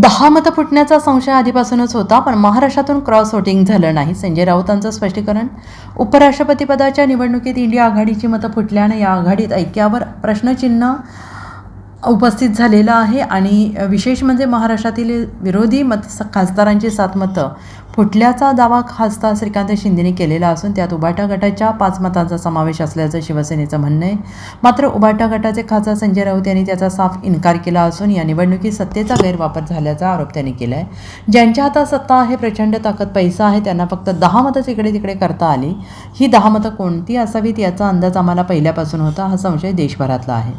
10 मतं फुटण्याचा संशय आधीपासूनच होता, पण महाराष्ट्रातून क्रॉस वोटिंग झालं नाही. संजय राऊतांचं स्पष्टीकरण. उपराष्ट्रपतीपदाच्या निवडणुकीत इंडिया आघाडीची मतं फुटल्यानं या आघाडीत ऐक्यावर प्रश्नचिन्ह उपस्थित झालेलं आहे आणि विशेष म्हणजे महाराष्ट्रातील विरोधी खासदारांची 7 मतं फुटल्याचा दावा खासदार श्रीकांत शिंदेने केलेला असून त्यात उभाटा गटाच्या 5 मतांचा समावेश असल्याचं शिवसेनेचं म्हणणं आहे. मात्र उभाटा गटाचे खासदार संजय राऊत यांनी त्याचा साफ इन्कार केला असून या निवडणुकीत सत्तेचा गैरवापर झाल्याचा आरोप त्यांनी केला आहे. ज्यांच्या हातात सत्ता आहे, प्रचंड ताकद, पैसा आहे, त्यांना फक्त 10 मतंच इकडे तिकडे करता आली. ही 10 मतं कोणती असावीत याचा अंदाज आम्हाला पहिल्यापासून होता. हा संशय देशभरातला आहे,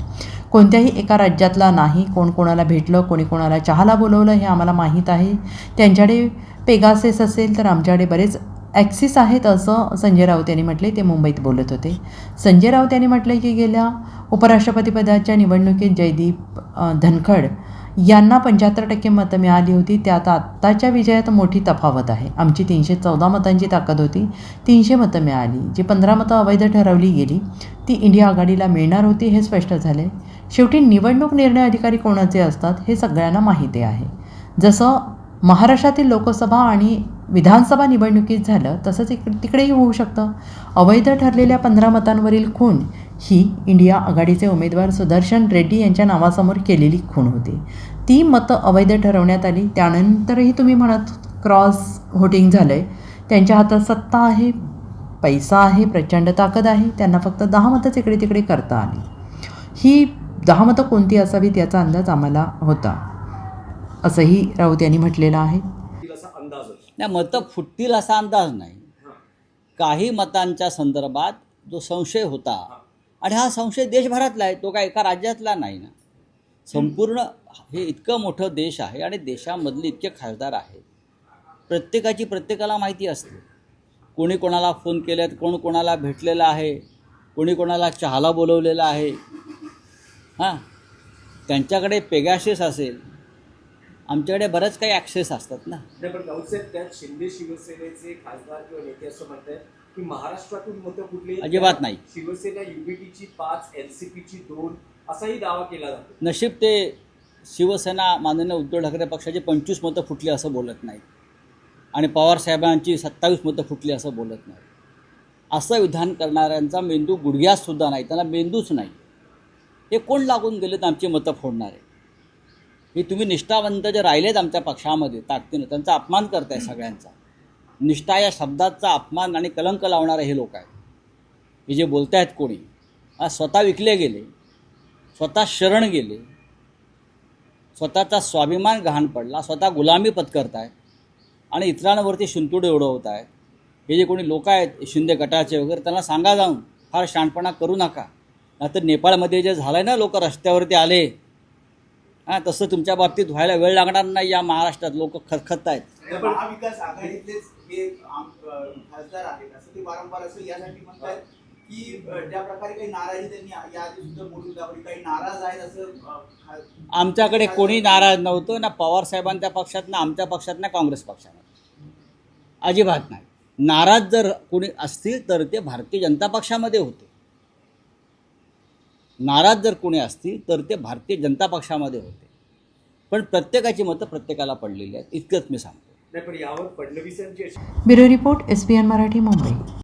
कोणत्याही एका राज्यातला नाही. कोण कोणाला भेटलं, कोणी कोणाला चहाला बोलवलं हे आम्हाला माहीत आहे. त्यांच्याकडे पेगासेस असेल तर आमच्याकडे बरेच ॲक्सिस आहेत असं संजय राऊत यांनी म्हटले. ते मुंबईत बोलत होते. संजय राऊत यांनी म्हटले की गेल्या उपराष्ट्रपतीपदाच्या निवडणुकीत जयदीप धनखड यांना 75% मतं मिळाली होती. त्यात आत्ताच्या विजयात मोठी तफावत आहे. आमची 314 मतांची ताकद होती, 300 मतं मिळाली. जी 15 मतं अवैध ठरवली गेली ती इंडिया आघाडीला मिळणार होती हे स्पष्ट झाले. शेवटी निवडणूक निर्णय अधिकारी कोणाचे असतात हे सगळ्यांना माहिती आहे. जसं महाराष्ट्रातील लोकसभा आणि विधानसभा निवडणुकीत झालं तसंच तिकडेही होऊ शकतं. अवैध ठरलेल्या 15 मतांवरील खून ही इंडिया आघाडीचे उमेदवार सुदर्शन रेड्डी यांच्या नावासमोर केलेली खून होती. ती मतं अवैध ठरवण्यात आली. त्यानंतरही तुम्ही म्हणत क्रॉस व्होटिंग झालं आहे. त्यांच्या हातात सत्ता आहे, पैसा आहे, प्रचंड ताकद आहे, त्यांना फक्त 10 मतंच इकडे तिकडे करता आली. ही 10 मतं कोणती असावीत याचा अंदाज आम्हाला होता असंही राऊत यांनी म्हटलेलं आहे. नाही, मतं फुटतील असा अंदाज नाही. काही मतांच्या संदर्भात जो संशय होता, आणि हा संशय देशभरातला आहे, तो काय एका राज्यातला नाही ना. संपूर्ण हे इतकं मोठं देश आहे आणि देशामधले इतके खासदार आहेत, प्रत्येकाची प्रत्येकाला माहिती असते. कोणी कोणाला फोन केलेत, कोण कोणाला भेटलेलं आहे, कोणी कोणाला चहाला बोलवलेलं आहे. हां, त्यांच्याकडे पेगासेस असेल, आमच्याकडे बरंच काही ॲक्सेस असतात ना. पण राऊतसाहेब त्यात शिंदे शिवसेनेचे खासदार किंवा नेते असं म्हणतात की महाराष्ट्रातून मतं कुठली अजिबात नाही. शिवसेना युबीटीची 5, एनसीपीची 2 असाही दावा केला जातो. नशीब ते शिवसेना माननीय उद्धव ठाकरे पक्षाची 25 मतं फुटली असं बोलत नाहीत आणि पवारसाहेबांची 27 मतं फुटली असं बोलत नाही. असं विधान करणाऱ्यांचा मेंदू गुडघ्यासुद्धा नाही, त्यांना मेंदूच नाही. हे कोण लागून गेलेत आमची मतं फोडणारे? हे तुम्ही निष्ठावंत जे राहिलेत आमच्या पक्षामध्ये ताकदीनं, त्यांचा अपमान करताय सगळ्यांचा. निष्ठा या शब्दाचा अपमान आणि कलंक लावणारे हे लोक आहेत. हे जे बोलत आहेत कोणी, आज स्वतः विकले गेले, स्वतः शरण गेले, स्वतःचा स्वाभिमान गहाण पडला, स्वतः गुलामी पत्करतायत आणि इतरांवरती शिंतोडे उडवत आहेत. हे जे कोणी लोक आहेत शिंदे गटाचे वगैरे, त्यांना सांगा जाऊन फार शहाणपणा करू नका. नाहीतर नेपाळमध्ये जे झालं आहे ना, लोक रस्त्यावरती आले, हां, तसं तुमच्या बाबतीत व्हायला वेळ लागणार नाही. या महाराष्ट्रात लोक खतखत आहेत. महाविकास आघाडीतलेच हे खासदार आहेत असं ते वारंवार असं यासाठी म्हणतात की ज्या प्रकारे काही नाराजी त्यांनी याआधी सुद्धा बोलून दाखवली, काही नाराज आहेत असं. आमच्याकडे कोणी नाराज नव्हतं ना, पवारसाहेबांच्या पक्षात ना, आमच्या पक्षात ना, काँग्रेस पक्षात अजिबात नाही. नाराज जर कोणी असतील तर ते भारतीय जनता पक्षामध्ये होते. नाराज जर कोणी असतील तर ते भारतीय जनता पक्षामध्ये होते. पण प्रत्येकाची मतं प्रत्येकाला पडलेली आहेत, इतकंच मी सांगतो. नाही, पण यावर फडणवीसांची bureau report, SBN Marathi, Mumbai.